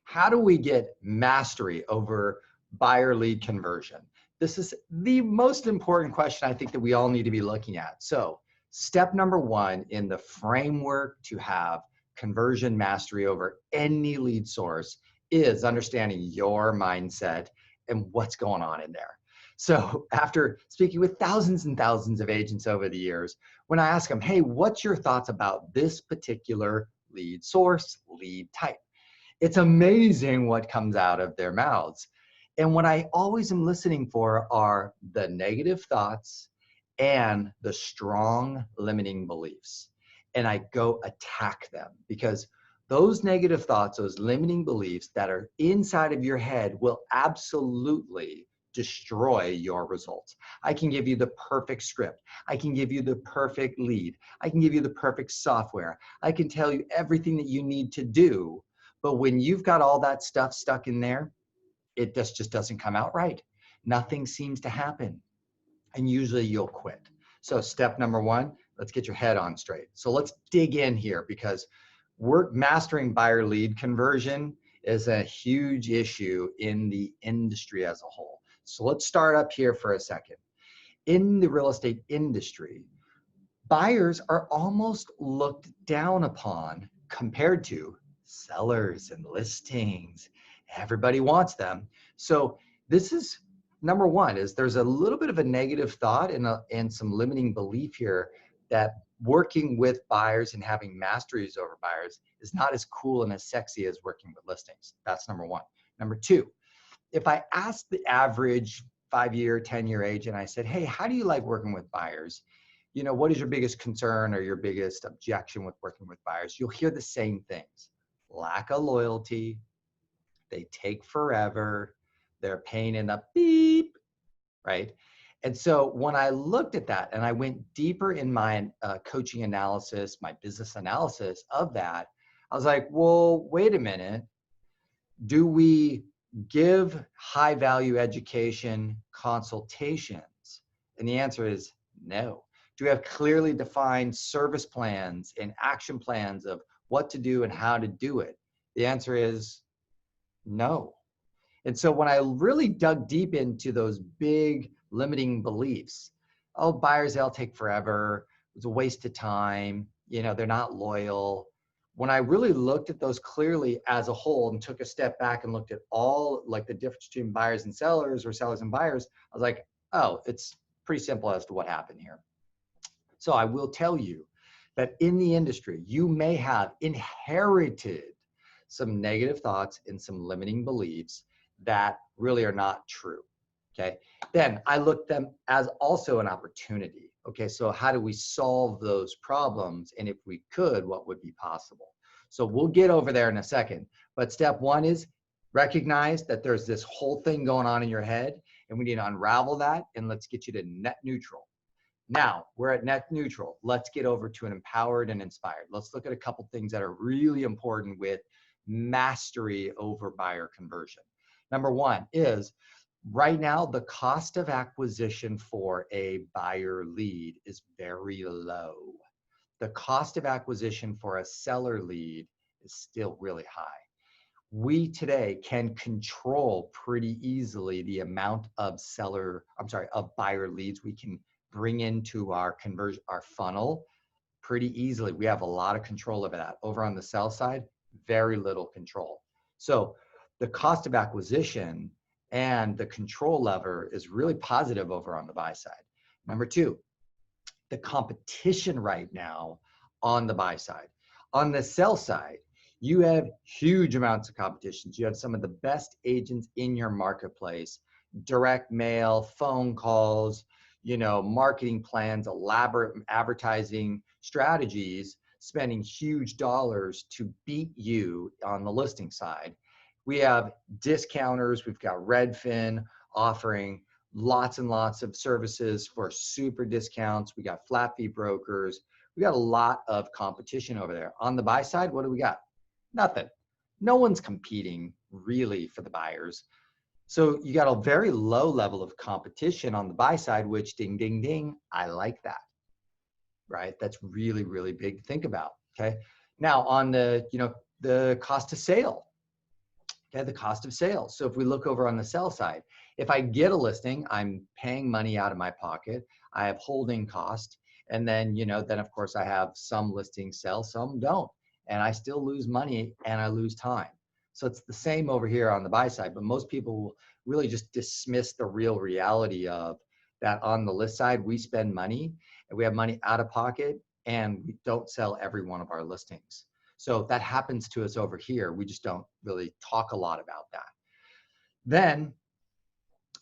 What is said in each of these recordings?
How do we get mastery over buyer lead conversion? This is the most important question I think that we all need to be looking at. So step number one in the framework to have conversion mastery over any lead source is understanding your mindset and what's going on in there. So after speaking with thousands and thousands of agents over the years, when I ask them, hey, what's your thoughts about this particular lead source, lead type? It's amazing what comes out of their mouths. And what I always am listening for are the negative thoughts and the strong limiting beliefs. And I go attack them because those negative thoughts, those limiting beliefs that are inside of your head will absolutely destroy your results. I can give you the perfect script. I can give you the perfect lead. I can give you the perfect software. I can tell you everything that you need to do. But when you've got all that stuff stuck in there, it just doesn't come out right. Nothing seems to happen. And usually you'll quit. So step number one, let's get your head on straight. So let's dig in here because we're mastering buyer lead conversion is a huge issue in the industry as a whole. So let's start up here for a second. In the real estate industry, buyers are almost looked down upon compared to sellers and listings. Everybody wants them. So this is number one, is there's a little bit of a negative thought and some limiting belief here that working with buyers and having masteries over buyers is not as cool and as sexy as working with listings. That's number one. Number two, if I asked the average 5-year, 10-year agent, I said, hey, how do you like working with buyers? You know, what is your biggest concern or your biggest objection with working with buyers? You'll hear the same things. Lack of loyalty. They take forever. They're a pain in the beep, right? And so when I looked at that and I went deeper in my coaching analysis, my business analysis of that, I was like, well, wait a minute. Do we give high value education consultations? And the answer is no. Do we have clearly defined service plans and action plans of what to do and how to do it? The answer is no. And so when I really dug deep into those big limiting beliefs, oh, buyers, they'll take forever. It's a waste of time. You know, they're not loyal. When I really looked at those clearly as a whole and took a step back and looked at all like the difference between buyers and sellers or sellers and buyers, I was like, oh, it's pretty simple as to what happened here. So I will tell you that in the industry, you may have inherited some negative thoughts and some limiting beliefs that really are not true, okay? Then I looked them as also an opportunity, okay? So how do we solve those problems? And if we could, what would be possible? So we'll get over there in a second. But step one is recognize that there's this whole thing going on in your head and we need to unravel that and let's get you to net neutral. Now we're at net neutral. Let's get over to an empowered and inspired. Let's look at a couple things that are really important with mastery over buyer conversion. Number one is right now, the cost of acquisition for a buyer lead is very low. The cost of acquisition for a seller lead is still really high. We today can control pretty easily the amount of buyer leads we can bring into our conversion, our funnel pretty easily. We have a lot of control over that. Over on the sell side, very little control. So the cost of acquisition and the control lever is really positive over on the buy side. Number two, the competition right now on the buy side. On the sell side, you have huge amounts of competitions. You have some of the best agents in your marketplace, direct mail, phone calls, you know, marketing plans, elaborate advertising strategies, spending huge dollars to beat you on the listing side. We have discounters. We've got Redfin offering lots and lots of services for super discounts. We got flat fee brokers. We got a lot of competition over there. On the buy side, what do we got? Nothing. No one's competing really for the buyers. So you got a very low level of competition on the buy side, which ding, ding, ding, I like that, right? That's really, really big to think about, okay? Now on the, you know, the cost of sale, Okay, the cost of sales. So if we look over on the sell side, if I get a listing, I'm paying money out of my pocket. I have holding cost. And then, then of course I have some listings sell, some don't. And I still lose money and I lose time. So it's the same over here on the buy side, but most people will really just dismiss the real reality of that. On the list side, we spend money and we have money out of pocket and we don't sell every one of our listings. So that happens to us over here. We just don't really talk a lot about that. Then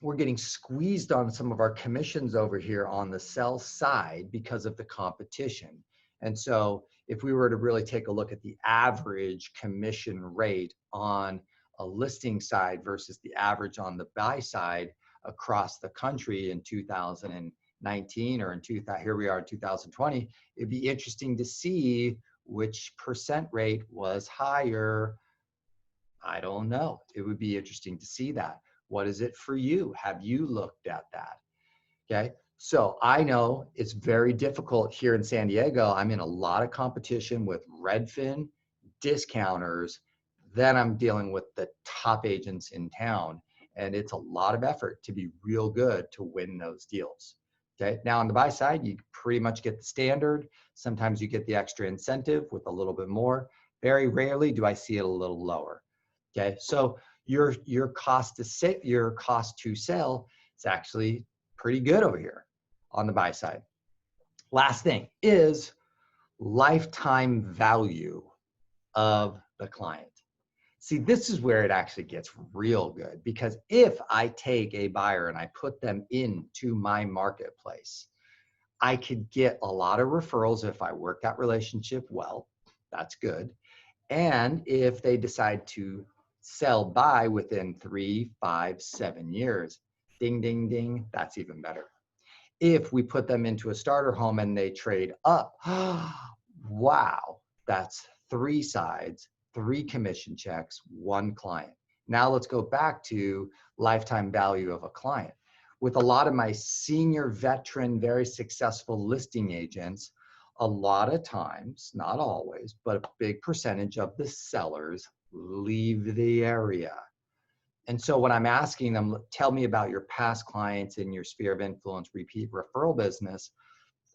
we're getting squeezed on some of our commissions over here on the sell side because of the competition. And so if we were to really take a look at the average commission rate on a listing side versus the average on the buy side across the country in 2019 or here we are in 2020, it'd be interesting to see which percent rate was higher. I don't know. It would be interesting to see that. What is it for you? Have you looked at that? Okay. So I know it's very difficult here in San Diego. I'm in a lot of competition with Redfin, discounters. Then I'm dealing with the top agents in town. And it's a lot of effort to be real good to win those deals. Okay. Now on the buy side, you pretty much get the standard. Sometimes you get the extra incentive with a little bit more. Very rarely do I see it a little lower. Okay. So your cost to sell is actually pretty good over here on the buy side. Last thing is lifetime value of the client. See, this is where it actually gets real good, because if I take a buyer and I put them into my marketplace, I could get a lot of referrals if I work that relationship well. That's good. And if they decide to sell by within 3, 5, 7 years, ding, ding, ding, that's even better. If we put them into a starter home and they trade up, wow, that's 3 sides, 3 commission checks, 1 client. Now let's go back to lifetime value of a client. With a lot of my senior veteran, very successful listing agents, a lot of times, not always, but a big percentage of the sellers leave the area. And so when I'm asking them, tell me about your past clients in your sphere of influence, repeat referral business,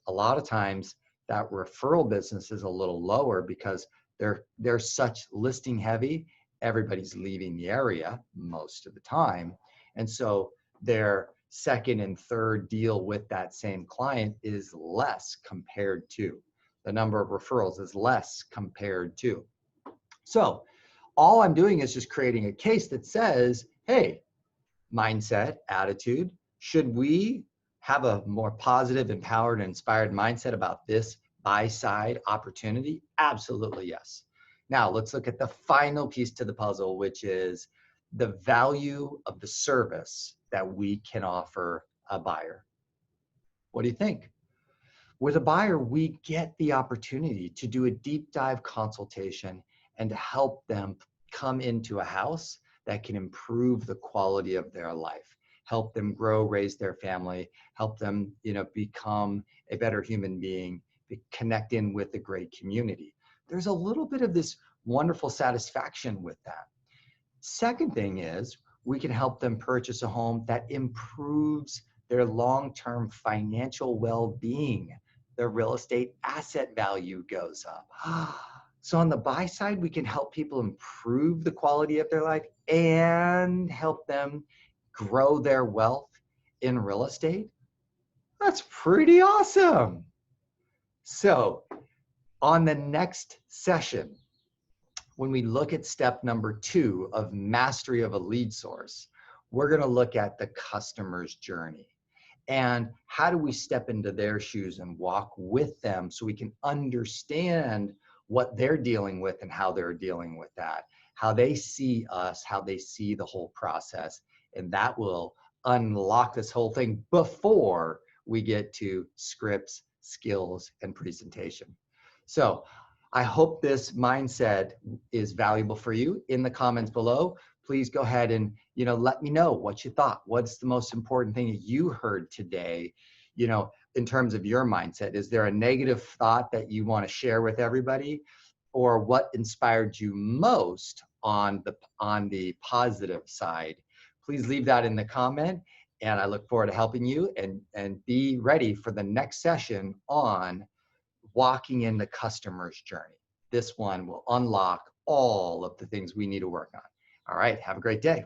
a lot of times that referral business is a little lower because they're such listing heavy. Everybody's leaving the area most of the time. And so their second and third deal with that same client is less compared to. The number of referrals is less compared to. So all I'm doing is just creating a case that says, hey, mindset, attitude, should we have a more positive, empowered, and inspired mindset about this buy-side opportunity? Absolutely, yes. Now, let's look at the final piece to the puzzle, which is the value of the service that we can offer a buyer. What do you think? With a buyer, we get the opportunity to do a deep dive consultation and to help them come into a house that can improve the quality of their life, help them grow, raise their family, help them, become a better human being, connect in with a great community. There's a little bit of this wonderful satisfaction with that. Second thing is we can help them purchase a home that improves their long-term financial well-being. Their real estate asset value goes up. So on the buy side, we can help people improve the quality of their life and help them grow their wealth in real estate. That's pretty awesome. So on the next session, when we look at step number 2 of mastery of a lead source, we're going to look at the customer's journey. And how do we step into their shoes and walk with them so we can understand what they're dealing with and how they're dealing with that, how they see us, how they see the whole process. And that will unlock this whole thing before we get to scripts, skills, and presentation. So I hope this mindset is valuable for you. In the comments below, please go ahead and let me know what you thought. What's the most important thing that you heard today, in terms of your mindset? Is there a negative thought that you want to share with everybody? Or what inspired you most on the positive side? Please leave that in the comment, and I look forward to helping you, and be ready for the next session on walking in the customer's journey. This one will unlock all of the things we need to work on. All right, have a great day.